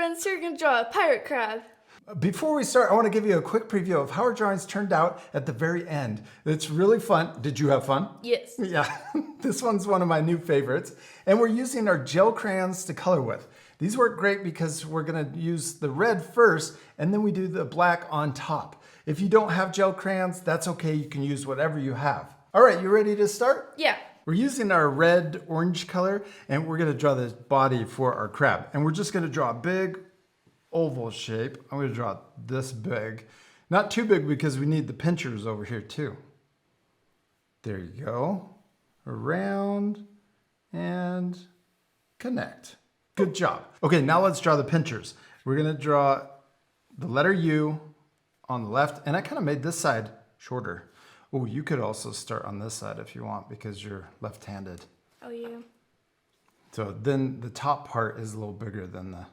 friends, so we're going to draw a pirate crab. Before we start, I want to give you a quick preview of how our drawings turned out at the very end. It's really fun. Did you have fun? Yes. Yeah, this one's one of my new favorites. And we're using our gel crayons to color with. These work great because we're going to use the red first, and then we do the black on top. If you don't have gel crayons, that's okay. You can use whatever you have. All right, you ready to start? Yeah. We're using our red-orange color, and we're going to draw this body for our crab. And we're just going to draw a big oval shape. I'm going to draw this big. Not too big because we need the pinchers over here too. There you go. Around and connect. Good job. Okay, now let's draw the pinchers. We're going to draw the letter U on the left, and I kind of made this side shorter. Oh, you could also start on this side if you want because you're left-handed. Oh, yeah. So then the top part is a little bigger than the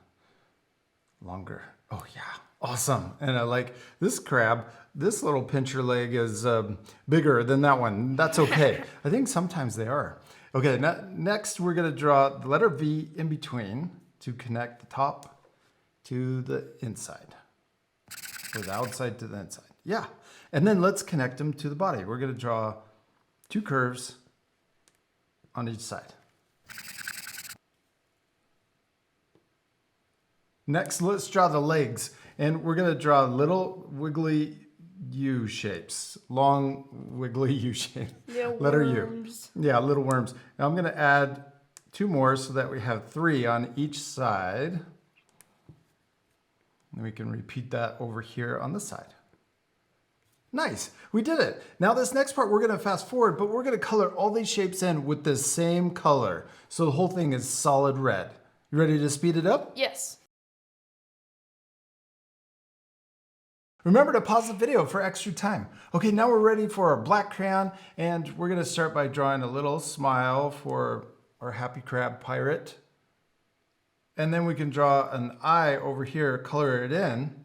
longer. Oh yeah, awesome. And I like this crab. This little pincher leg is bigger than that one. That's okay. I think sometimes they are. Okay, next we're gonna draw the letter V in between to connect the top to the inside. Or the outside to the inside. Yeah, and then let's connect them to the body. We're gonna draw two curves on each side. Next, let's draw the legs, and we're going to draw little wiggly U shapes, long wiggly U shape. Letter worms. U. Yeah, little worms. Now I'm going to add two more so that we have three on each side. And we can repeat that over here on the side. Nice, we did it. Now this next part we're going to fast forward, but we're going to color all these shapes in with the same color. So the whole thing is solid red. You ready to speed it up? Yes. Remember to pause the video for extra time. Okay, now we're ready for our black crayon, and we're gonna start by drawing a little smile for our happy crab pirate. And then we can draw an eye over here, color it in.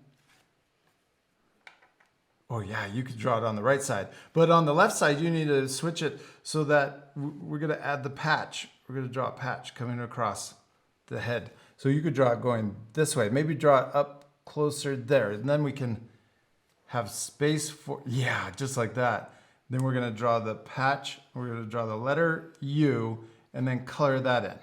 Oh yeah, you could draw it on the right side. But on the left side, you need to switch it so that we're gonna add the patch. We're gonna draw a patch coming across the head. So you could draw it going this way. Maybe draw it up closer there, and then we can have space for, yeah, just like that. Then we're gonna draw the patch, we're gonna draw the letter U, and then color that in.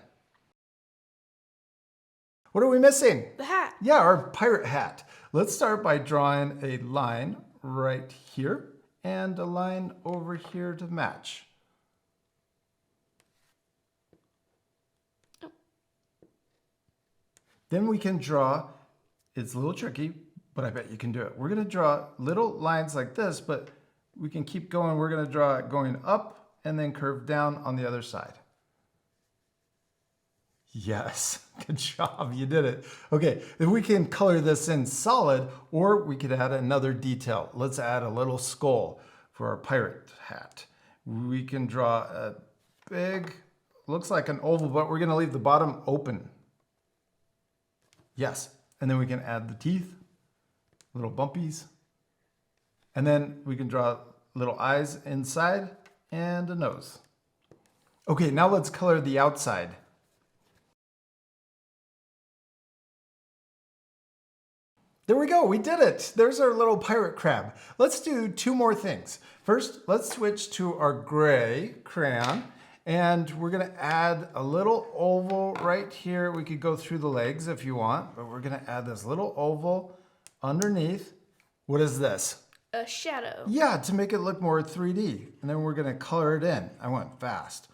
What are we missing? The hat. Yeah, our pirate hat. Let's start by drawing a line right here, and a line over here to match. Oh. Then we can draw, it's a little tricky, but I bet you can do it. We're gonna draw little lines like this, but we can keep going. We're gonna draw it going up and then curve down on the other side. Yes, good job, you did it. Okay, then we can color this in solid, or we could add another detail. Let's add a little skull for our pirate hat. We can draw a big, looks like an oval, but we're gonna leave the bottom open. Yes, and then we can add the teeth. Little bumpies. And then we can draw little eyes inside and a nose. Okay, now let's color the outside. There we go, we did it. There's our little pirate crab. Let's do two more things. First, let's switch to our gray crayon, and we're gonna add a little oval right here. We could go through the legs if you want, but we're gonna add this little oval underneath. What is this? A shadow. Yeah, to make it look more 3D. And then we're gonna color it in. I went fast.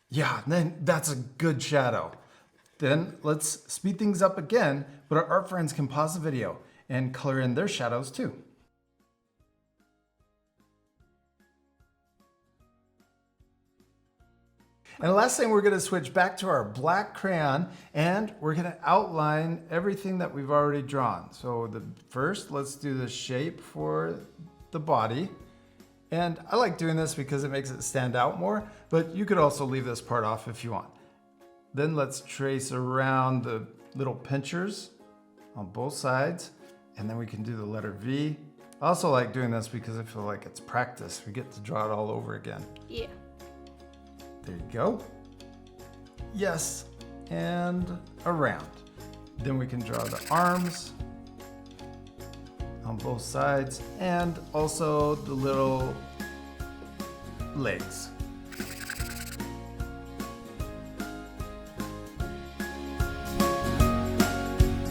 Yeah, then that's a good shadow. Then let's speed things up again, but our art friends can pause the video and color in their shadows too. And the last thing, we're gonna switch back to our black crayon, and we're gonna outline everything that we've already drawn. So first, let's do the shape for the body. And I like doing this because it makes it stand out more, but you could also leave this part off if you want. Then let's trace around the little pinchers on both sides, and then we can do the letter V. I also like doing this because I feel like it's practice. We get to draw it all over again. Yeah. There you go. Yes, and around. Then we can draw the arms on both sides and also the little legs.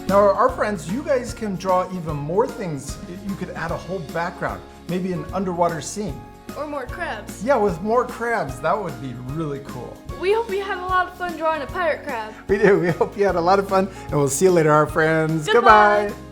Now our friends, you guys can draw even more things. You could add a whole background, maybe an underwater scene. Or more crabs. Yeah, with more crabs, that would be really cool. We hope you had a lot of fun drawing a pirate crab. We do. We hope you had a lot of fun, and we'll see you later, our friends. Goodbye. Goodbye.